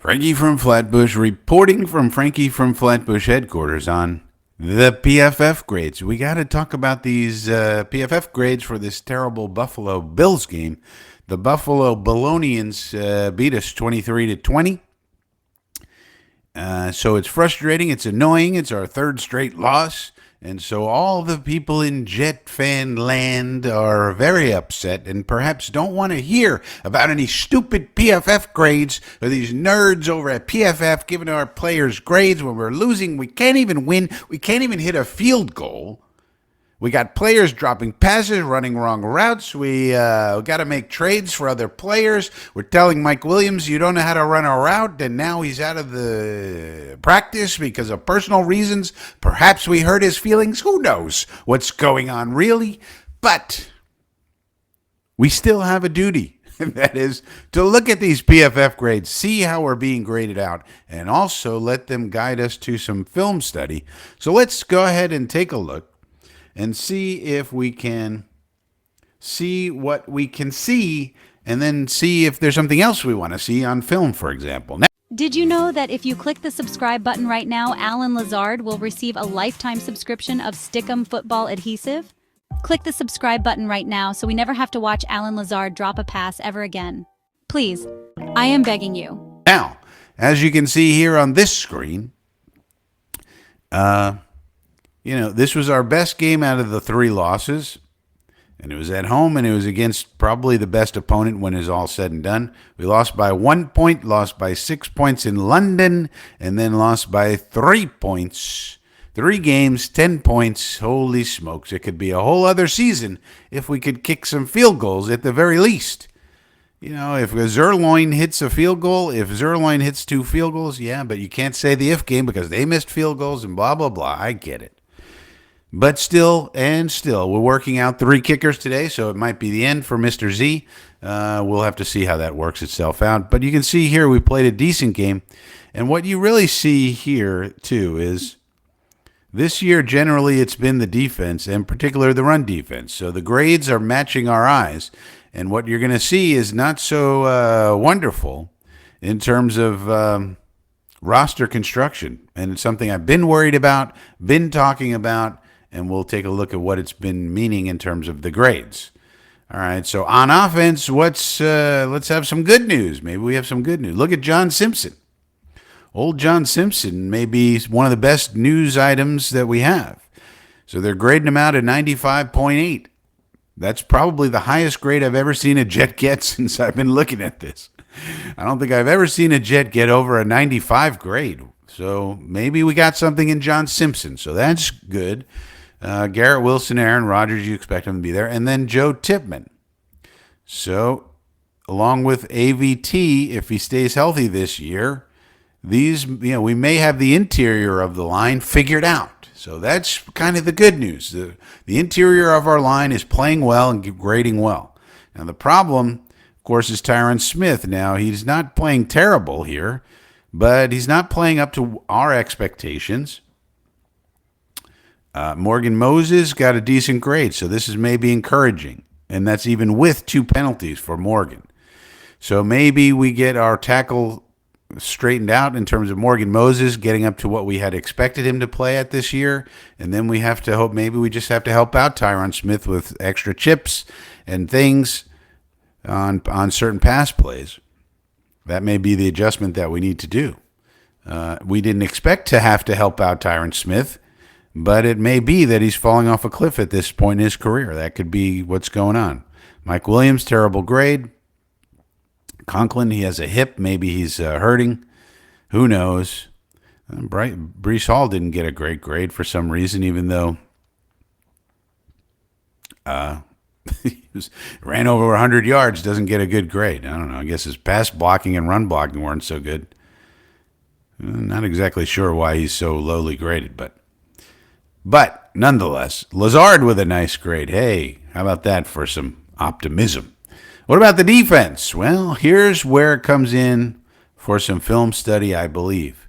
Frankie from Flatbush reporting from Frankie from Flatbush headquarters on the PFF grades. We got to talk about these PFF grades for this terrible Buffalo Bills game. The Buffalo Balonians beat us 23-20. So it's frustrating. It's annoying. It's our third straight loss. And so all the people in Jet fan land are very upset and perhaps don't want to hear about any stupid PFF grades or these nerds over at PFF giving our players grades when we're losing. We can't even win. We can't even hit a field goal. We got players dropping passes, running wrong routes. We got to make trades for other players. We're telling Mike Williams, you don't know how to run a route, and now he's out of the practice because of personal reasons. Perhaps we hurt his feelings. Who knows what's going on, really? But we still have a duty, and that is to look at these PFF grades, see how we're being graded out, and also let them guide us to some film study. So let's go ahead and take a look and see if we can see what we can see, and then see if there's something else we want to see on film, for example. Now, did you know that if you click the subscribe button right now, Allen Lazard will receive a lifetime subscription of Stickum football adhesive? Click the subscribe button right now so we never have to watch Allen Lazard drop a pass ever again. Please, I am begging you. Now, as you can see here on this screen, this was our best game out of the 3 losses, and it was at home, and it was against probably the best opponent when it's all said and done. We lost by 1 point, lost by 6 points in London, and then lost by 3 points. 3 games, 10 points. Holy smokes, it could be a whole other season if we could kick some field goals at the very least. If Zerloin hits a field goal, if Zerloin hits 2 field goals, yeah, but you can't say the if game because they missed field goals and blah, blah, blah. I get it. But still, we're working out 3 kickers today, so it might be the end for Mr. Z. We'll have to see how that works itself out. But you can see here we played a decent game. And what you really see here, too, is this year, generally, it's been the defense, and particularly the run defense. So the grades are matching our eyes. And what you're going to see is not so wonderful in terms of roster construction. And it's something I've been worried about, been talking about, and we'll take a look at what it's been meaning in terms of the grades. All right, so on offense, let's have some good news. Maybe we have some good news. Look at John Simpson. Old John Simpson may be one of the best news items that we have. So they're grading him out at 95.8. That's probably the highest grade I've ever seen a Jet get since I've been looking at this. I don't think I've ever seen a Jet get over a 95 grade. So maybe we got something in John Simpson. So that's good. Garrett Wilson, Aaron Rodgers, you expect him to be there. And then Joe Tipman. So along with AVT, if he stays healthy this year, we may have the interior of the line figured out. So that's kind of the good news. The interior of our line is playing well and grading well. Now the problem, of course, is Taron Smith. Now he's not playing terrible here, but he's not playing up to our expectations. Morgan Moses got a decent grade, so this is maybe encouraging. And that's even with 2 penalties for Morgan. So maybe we get our tackle straightened out in terms of Morgan Moses getting up to what we had expected him to play at this year. And then we have to hope, maybe we just have to help out Taron Smith with extra chips and things on certain pass plays. That may be the adjustment that we need to do. We didn't expect to have to help out Taron Smith, but it may be that he's falling off a cliff at this point in his career. That could be what's going on. Mike Williams, terrible grade. Conklin, he has a hip. Maybe he's hurting. Who knows? Breece Hall didn't get a great grade for some reason, even though he ran over 100 yards, doesn't get a good grade. I don't know. I guess his pass blocking and run blocking weren't so good. Not exactly sure why he's so lowly graded, but nonetheless, Lazard with a nice grade. Hey, how about that for some optimism? What about the defense? Well, here's where it comes in for some film study, I believe.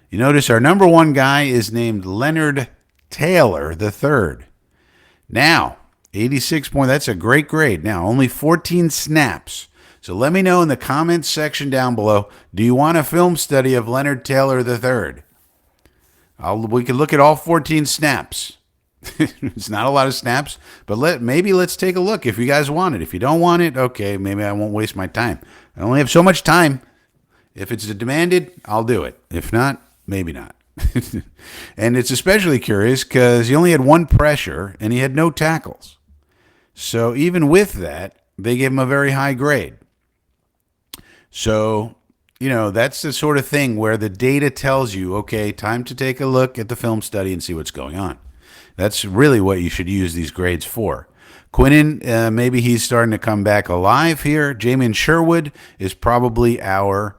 You notice our number 1 guy is named Leonard Taylor III. Now, 86 points, that's a great grade. Now, only 14 snaps. So let me know in the comments section down below, do you want a film study of Leonard Taylor III? We can look at all 14 snaps. It's not a lot of snaps, but maybe let's take a look if you guys want it. If you don't want it, okay, maybe I won't waste my time. I only have so much time. If it's demanded, I'll do it. If not, maybe not. And it's especially curious because he only had one pressure and he had no tackles. So even with that, they gave him a very high grade. So, that's the sort of thing where the data tells you, okay, time to take a look at the film study and see what's going on. That's really what you should use these grades for. Quinnen, maybe he's starting to come back alive here. Jamin Sherwood is probably our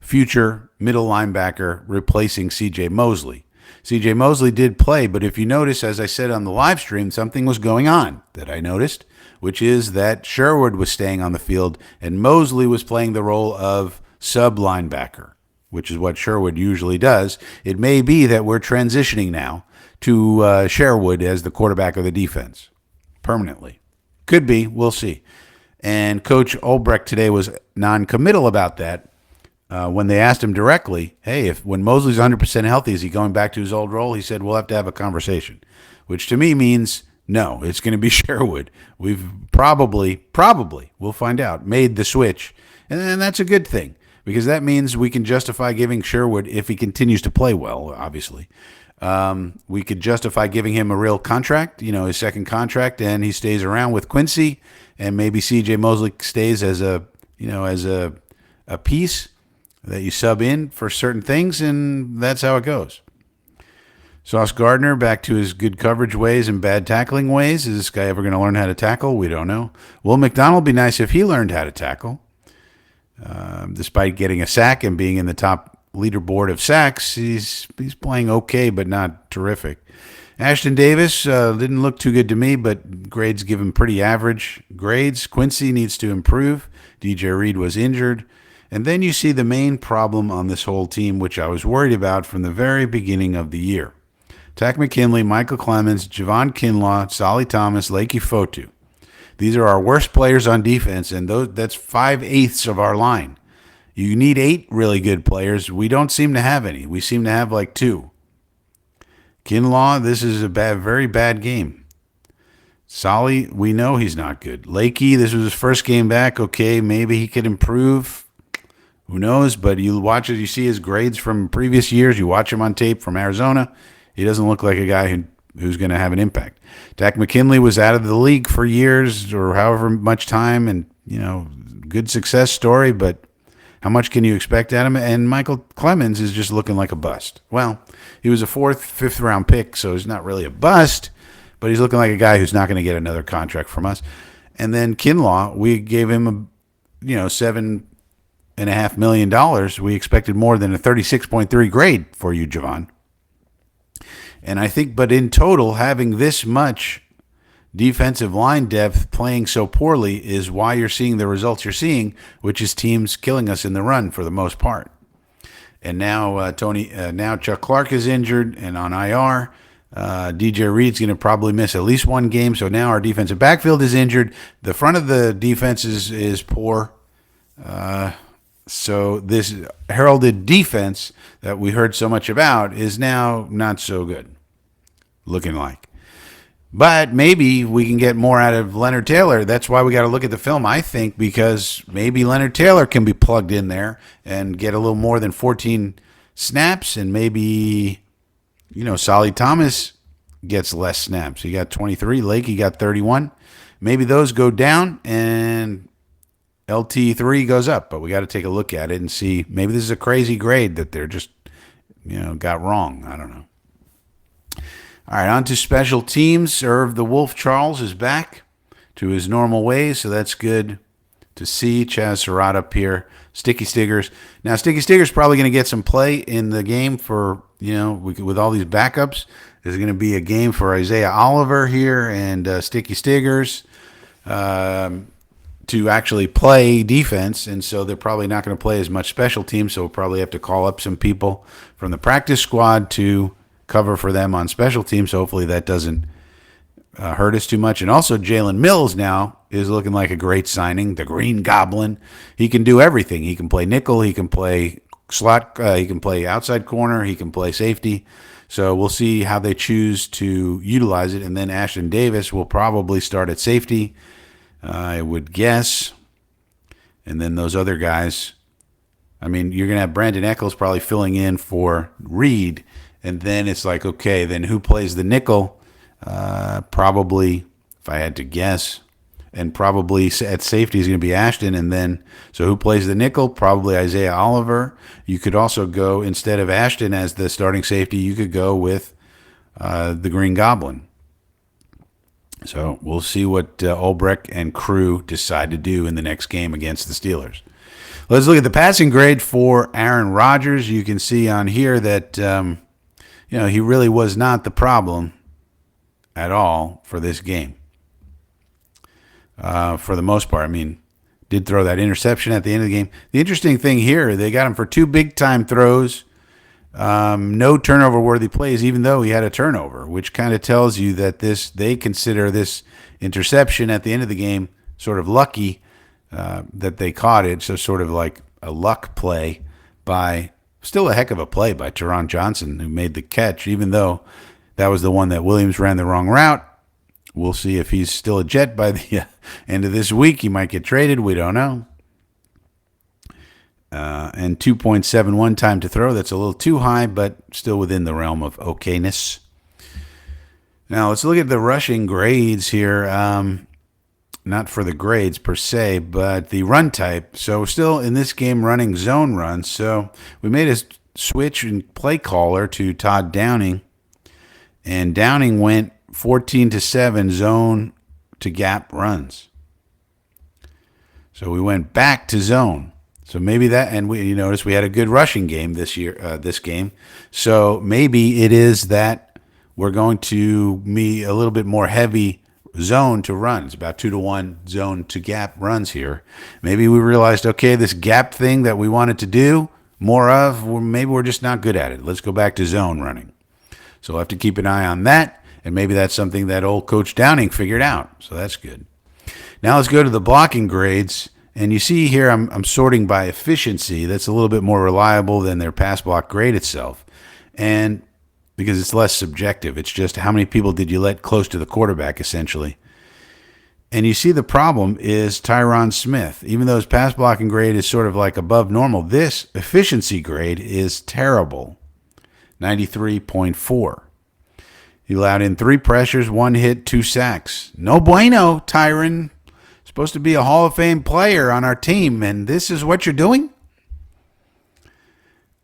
future middle linebacker replacing C.J. Mosley. C.J. Mosley did play, but if you notice, as I said on the live stream, something was going on that I noticed, which is that Sherwood was staying on the field and Mosley was playing the role of sub-linebacker, which is what Sherwood usually does. It may be that we're transitioning now to Sherwood as the quarterback of the defense permanently. Could be. We'll see. And Coach Olbrecht today was non-committal about that. When they asked him directly, hey, when Mosley's 100% healthy, is he going back to his old role? He said, we'll have to have a conversation, which to me means no, it's going to be Sherwood. We've probably, we'll find out, made the switch. And that's a good thing because that means we can justify giving Sherwood, if he continues to play well, obviously, we could justify giving him a real contract, his second contract, and he stays around with Quincy, and maybe C.J. Mosley stays as a piece that you sub in for certain things, and that's how it goes. Sauce Gardner back to his good coverage ways and bad tackling ways. Is this guy ever going to learn how to tackle? We don't know. Will McDonald be nice if he learned how to tackle. Despite getting a sack and being in the top leaderboard of sacks, he's playing okay, but not terrific. Ashton Davis didn't look too good to me, but grades give him pretty average grades. Quincy needs to improve. DJ Reed was injured. And then you see the main problem on this whole team, which I was worried about from the very beginning of the year. Takk McKinley, Michael Clemens, Javon Kinlaw, Solly Thomas, Lakey Fotu. These are our worst players on defense, and that's 5/8 of our line. You need 8 really good players. We don't seem to have any. We seem to have like 2. Kinlaw, this is a very bad game. Solly, we know he's not good. Lakey, this was his first game back. Okay, maybe he could improve. Who knows? But you watch as you see his grades from previous years. You watch him on tape from Arizona. He doesn't look like a guy who's going to have an impact. Takk McKinley was out of the league for years or however much time, and good success story, but how much can you expect out of him? And Michael Clemens is just looking like a bust. Well, he was a 4th, 5th round pick, so he's not really a bust, but he's looking like a guy who's not going to get another contract from us. And then Kinlaw, we gave him $7.5 million. We expected more than a 36.3 grade for you, Javon. And I think, but in total, having this much defensive line depth playing so poorly is why you're seeing the results you're seeing, which is teams killing us in the run for the most part. And now now Chuck Clark is injured and on IR. DJ Reed's going to probably miss at least one game. So now our defensive backfield is injured. The front of the defense is poor. So this heralded defense that we heard so much about is now not so good, looking like. But maybe we can get more out of Leonard Taylor. That's why we got to look at the film, I think, because maybe Leonard Taylor can be plugged in there and get a little more than 14 snaps, and maybe, Solly Thomas gets less snaps. He got 23. Lakey got 31. Maybe those go down and LT3 goes up, but we got to take a look at it and see. Maybe this is a crazy grade that they're just, got wrong. I don't know. All right, on to special teams. Irv the Wolf Charles is back to his normal ways, so that's good to see. Chaz Surratt up here. Sticky Stiggers. Now, Sticky Stiggers probably going to get some play in the game for, with all these backups. There's going to be a game for Isaiah Oliver here and Sticky Stiggers to actually play defense, and so they're probably not going to play as much special teams, so we'll probably have to call up some people from the practice squad to cover for them on special teams. So hopefully that doesn't hurt us too much. And also Jalen Mills now is looking like a great signing. The Green Goblin. He can do everything. He can play nickel. He can play slot. He can play outside corner. He can play safety. So we'll see how they choose to utilize it. And then Ashton Davis will probably start at safety, I would guess. And then those other guys, I mean, you're going to have Brandon Eccles probably filling in for Reed. And then it's like, okay, then who plays the nickel? Probably, if I had to guess, and probably at safety is going to be Ashton. And then, so who plays the nickel? Probably Isaiah Oliver. You could also go, instead of Ashton as the starting safety, you could go with the Green Goblin. So we'll see what Ulbrich and crew decide to do in the next game against the Steelers. Let's look at the passing grade for Aaron Rodgers. You can see on here that he really was not the problem at all for this game. For the most part, I mean, did throw that interception at the end of the game. The interesting thing here, they got him for 2 big-time throws, no turnover-worthy plays, even though he had a turnover, which kind of tells you that they consider this interception at the end of the game sort of lucky that they caught it. So sort of like a luck play by, still a heck of a play by Taron Johnson, who made the catch, even though that was the one that Williams ran the wrong route. We'll see if he's still a Jet by the end of this week. He might get traded. We don't know. And 2.71 time to throw. That's a little too high, but still within the realm of okayness. Now, let's look at the rushing grades here. Not for the grades per se, but the run type. So still in this game running zone runs. So we made a switch in play caller to Todd Downing. And Downing went 14-7 zone to gap runs. So we went back to zone. So maybe that, and you notice we had a good rushing game this game. So maybe it is that we're going to be a little bit more heavy zone to run. It's about 2-to-1 zone to gap runs here. Maybe we realized, okay, this gap thing that we wanted to do more of, maybe we're just not good at it. Let's go back to zone running. So we'll have to keep an eye on that. And maybe that's something that old Coach Downing figured out. So that's good. Now let's go to the blocking grades. And you see here I'm sorting by efficiency. That's a little bit more reliable than their pass block grade itself. And because it's less subjective. It's just how many people did you let close to the quarterback, essentially. And you see the problem is Tyron Smith. Even though his pass blocking grade is sort of like above normal, this efficiency grade is terrible. 93.4. He allowed in 3 pressures, 1 hit, 2 sacks. No bueno, Tyron. Supposed to be a Hall of Fame player on our team, and this is what you're doing?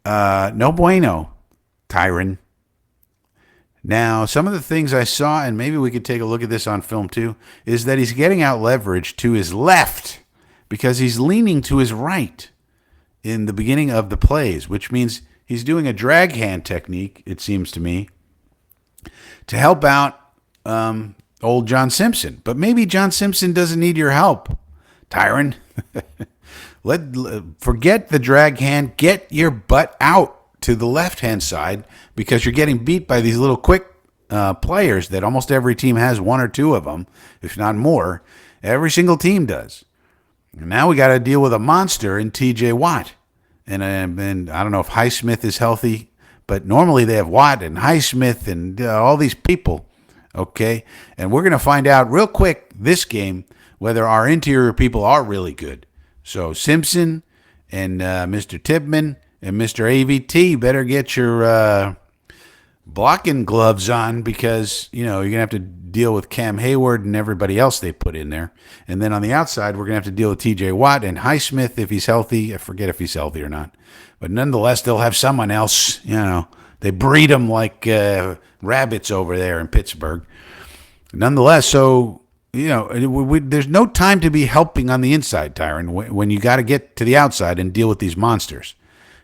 No bueno, Tyron. Now, some of the things I saw, and maybe we could take a look at this on film too, is that he's getting out leverage to his left because he's leaning to his right in the beginning of the plays, which means he's doing a drag hand technique, it seems to me, to help out old John Simpson. But maybe John Simpson doesn't need your help, Tyron. Forget the drag hand. Get your butt out to the left-hand side because you're getting beat by these little quick players that almost every team has 1 or 2 of them, if not more. Every single team does. And now we got to deal with a monster in T.J. Watt. And I don't know if Highsmith is healthy, but normally they have Watt and Highsmith and all these people, okay? And we're going to find out real quick this game whether our interior people are really good. So Simpson and Mr. Tipman and Mr. AVT better get your blocking gloves on because, you're going to have to deal with Cam Hayward and everybody else they put in there. And then on the outside, we're going to have to deal with TJ Watt and Highsmith if he's healthy. I forget if he's healthy or not. But nonetheless, they'll have someone else. They breed them like rabbits over there in Pittsburgh. Nonetheless, so, there's no time to be helping on the inside, Tyron, when you got to get to the outside and deal with these monsters.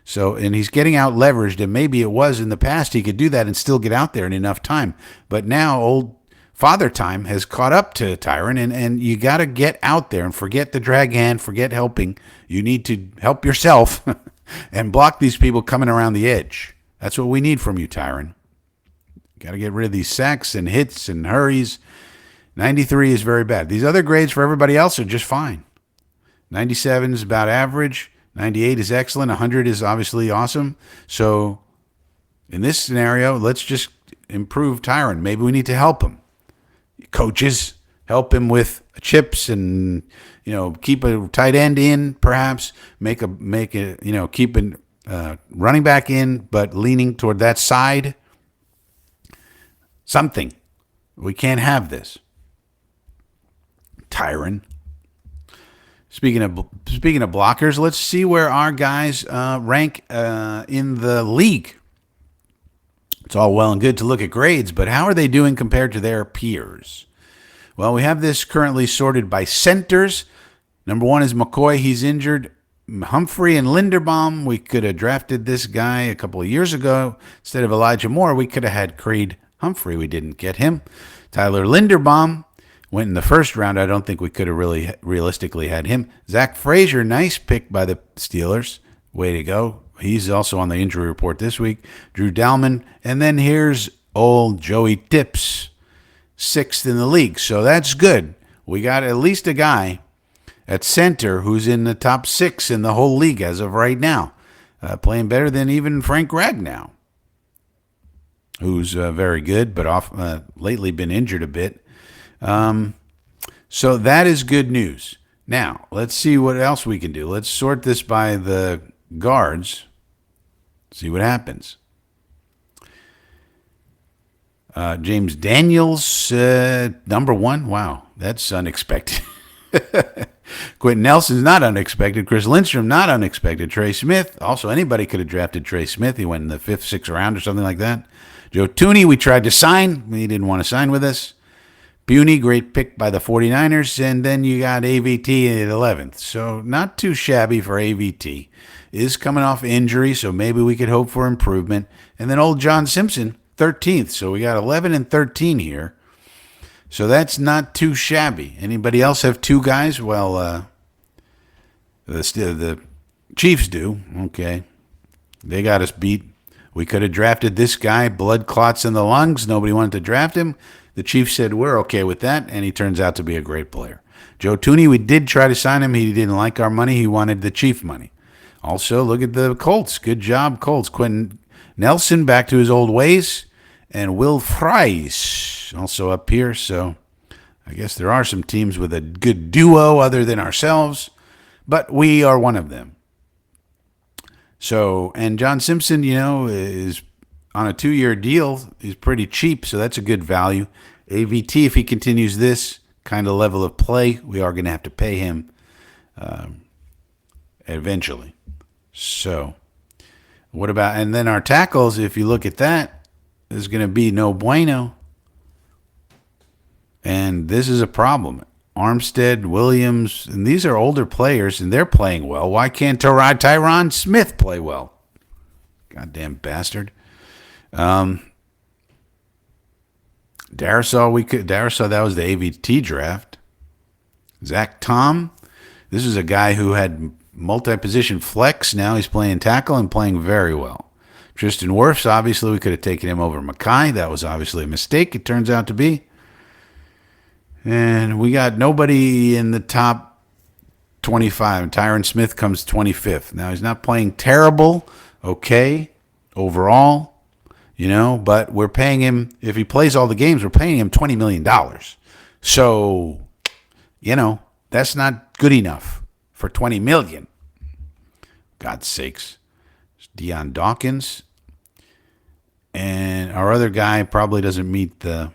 So, and he's getting out leveraged, and maybe it was in the past he could do that and still get out there in enough time. But now old Father Time has caught up to Tyron, and you got to get out there and forget the drag hand, forget helping. You need to help yourself and block these people coming around the edge. That's what we need from you, Tyron. Got to get rid of these sacks and hits and hurries. 93 is very bad. These other grades for everybody else are just fine. 97 is about average. 98 is excellent. 100 is obviously awesome. So in this scenario, let's just improve Taron. Maybe we need to help him. Coaches, help him with chips and, keep a tight end in, perhaps keep a running back in, but leaning toward that side. Something. We can't have this. Taron. Speaking of blockers, let's see where our guys rank in the league. It's all well and good to look at grades, but how are they doing compared to their peers? Well, we have this currently sorted by centers. Number 1 is McCoy. He's injured. Humphrey and Linderbaum. We could have drafted this guy a couple of years ago. Instead of Elijah Moore, we could have had Creed Humphrey. We didn't get him. Tyler Linderbaum went in the first round. I don't think we could have really realistically had him. Zach Frazier, nice pick by the Steelers. Way to go. He's also on the injury report this week. Drew Dalman. And then here's old Joey Tips, 6th in the league. So that's good. We got at least a guy at center who's in the top 6 in the whole league as of right now. Playing better than even Frank Ragnow, who's very good, but lately been injured a bit. So that is good news. Now, let's see what else we can do. Let's sort this by the guards. See what happens. James Daniels, number 1. Wow, that's unexpected. Quentin Nelson's not unexpected. Chris Lindstrom, not unexpected. Trey Smith, also anybody could have drafted Trey Smith. He went in the 5th, 6th round or something like that. Joe Tooney, we tried to sign. He didn't want to sign with us. Puny, great pick by the 49ers. And then you got AVT at 11th. So not too shabby for AVT. Is coming off injury, so maybe we could hope for improvement. And then old John Simpson, 13th. So we got 11 and 13 here. So that's not too shabby. Anybody else have 2 guys? Well, the Chiefs do. Okay. They got us beat. We could have drafted this guy, blood clots in the lungs. Nobody wanted to draft him. The Chiefs said, we're okay with that, and he turns out to be a great player. Joe Tooney, we did try to sign him. He didn't like our money. He wanted the Chief money. Also, look at the Colts. Good job, Colts. Quentin Nelson back to his old ways. And Will Fries also up here. So I guess there are some teams with a good duo other than ourselves. But we are one of them. So, and John Simpson, is on a 2-year deal. He's pretty cheap, so that's a good value. AVT, if he continues this kind of level of play, we are going to have to pay him eventually. So, what about, and then our tackles, if you look at that, is going to be no bueno. And this is a problem. Armstead, Williams, and these are older players, and they're playing well. Why can't Tyron Smith play well? Goddamn bastard. Darisaw, that was the AVT draft. Zach Tom, this is a guy who had multi-position flex. Now he's playing tackle and playing very well. Tristan Wirfs, obviously we could have taken him over Mackay. That was obviously a mistake, it turns out to be. And we got nobody in the top 25. Tyron Smith comes 25th. Now, he's not playing terrible, okay, overall, but we're paying him, if he plays all the games, we're paying him $20 million. So, that's not good enough for $20 million. God's sakes. Deion Dawkins. And our other guy probably doesn't meet the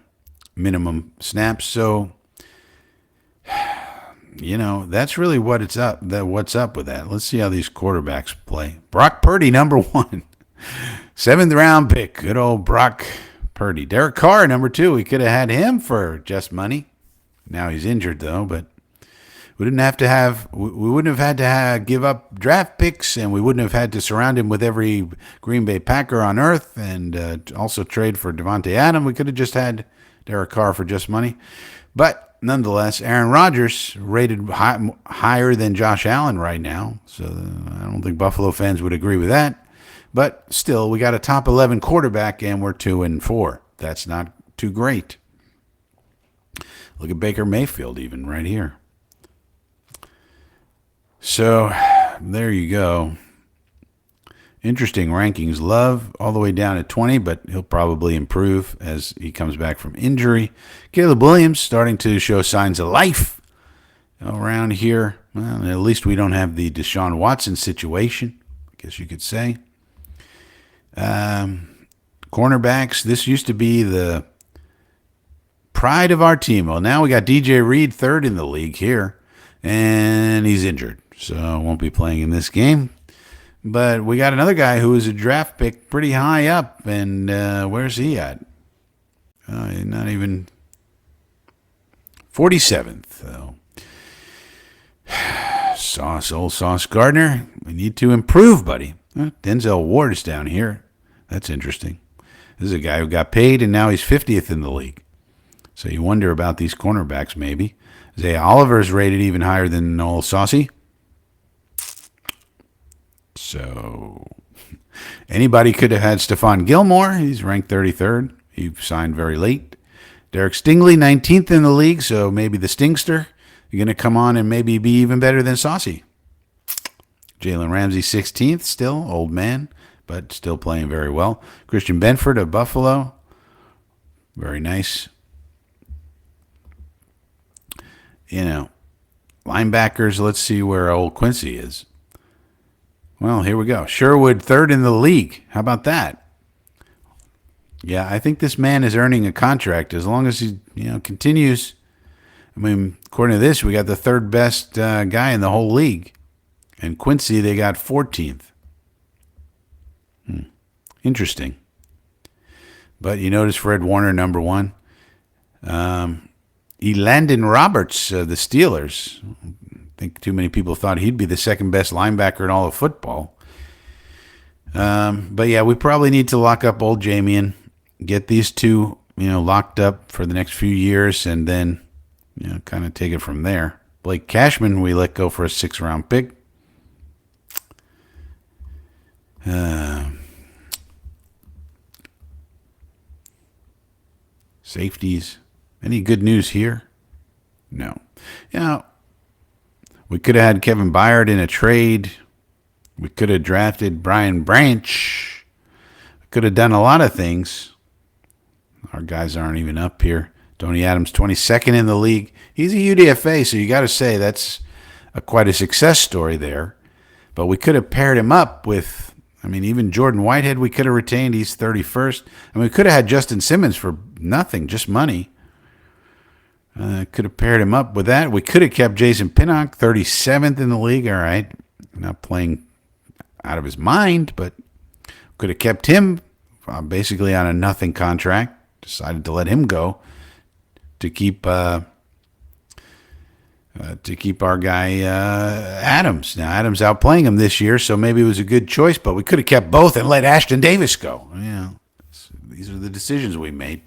minimum snaps. So, that's really what's up with that. Let's see how these quarterbacks play. Brock Purdy, number 1. 7th round pick. Good old Brock Purdy. Derek Carr, number 2. We could have had him for just money. Now he's injured, though, but we wouldn't have had to give up draft picks, and we wouldn't have had to surround him with every Green Bay Packer on earth and also trade for Devontae Adams. We could have just had Derek Carr for just money. But nonetheless, Aaron Rodgers rated higher than Josh Allen right now. So I don't think Buffalo fans would agree with that. But still, we got a top 11 quarterback, and we're 2-4. That's not too great. Look at Baker Mayfield even right here. So there you go. Interesting rankings. Love all the way down at 20, but he'll probably improve as he comes back from injury. Caleb Williams starting to show signs of life around here. Well, at least we don't have the Deshaun Watson situation, I guess you could say. Cornerbacks, this used to be the pride of our team. Well, now we got DJ Reed third in the league here, and he's injured, so won't be playing in this game. But we got another guy who is a draft pick pretty high up, and where's he at? Not even 47th. So. Old Sauce Gardner, we need to improve, buddy. Denzel Ward is down here. That's interesting. This is a guy who got paid, and now he's 50th in the league. So you wonder about these cornerbacks, maybe. Zay Oliver's rated even higher than old Saucy. So anybody could have had Stephon Gilmore. He's ranked 33rd. He signed very late. Derek Stingley, 19th in the league, so maybe the Stingster. You're going to come on and maybe be even better than Saucy. Jalen Ramsey, 16th, still old man, but still playing very well. Christian Benford of Buffalo. Very nice. Linebackers, let's see where old Quincy is. Well, here we go. Sherwood, third in the league. How about that? Yeah, I think this man is earning a contract as long as he, continues. I mean, according to this, we got the third best guy in the whole league. And Quincy, they got 14th. Interesting. But you notice Fred Warner, number one. Elandon Roberts, the Steelers. I think too many people thought he'd be the second best linebacker in all of football. But yeah, we probably need to lock up old Jamian, get these two, locked up for the next few years, and then, kind of take it from there. Blake Cashman, we let go for a 6th-round pick. Safeties. Any good news here? No. We could have had Kevin Byard in a trade. We could have drafted Brian Branch. We could have done a lot of things. Our guys aren't even up here. Tony Adams, 22nd in the league. He's a UDFA, so you got to say that's quite a success story there. But we could have paired him up with, even Jordan Whitehead we could have retained. He's 31st. We could have had Justin Simmons for nothing, just money. Could have paired him up with that. We could have kept Jason Pinnock, 37th in the league. All right. Not playing out of his mind, but could have kept him basically on a nothing contract. Decided to let him go to keep our guy Adams. Now, Adams outplaying him this year, so maybe it was a good choice, but we could have kept both and let Ashton Davis go. These are the decisions we made.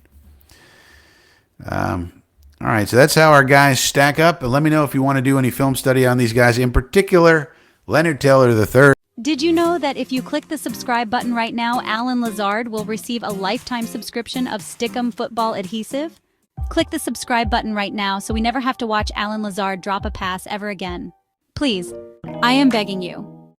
All right, so that's how our guys stack up. And let me know if you want to do any film study on these guys, in particular, Leonard Taylor III. Did you know that if you click the subscribe button right now, Allen Lazard will receive a lifetime subscription of Stickum football adhesive? Click the subscribe button right now so we never have to watch Allen Lazard drop a pass ever again. Please, I am begging you.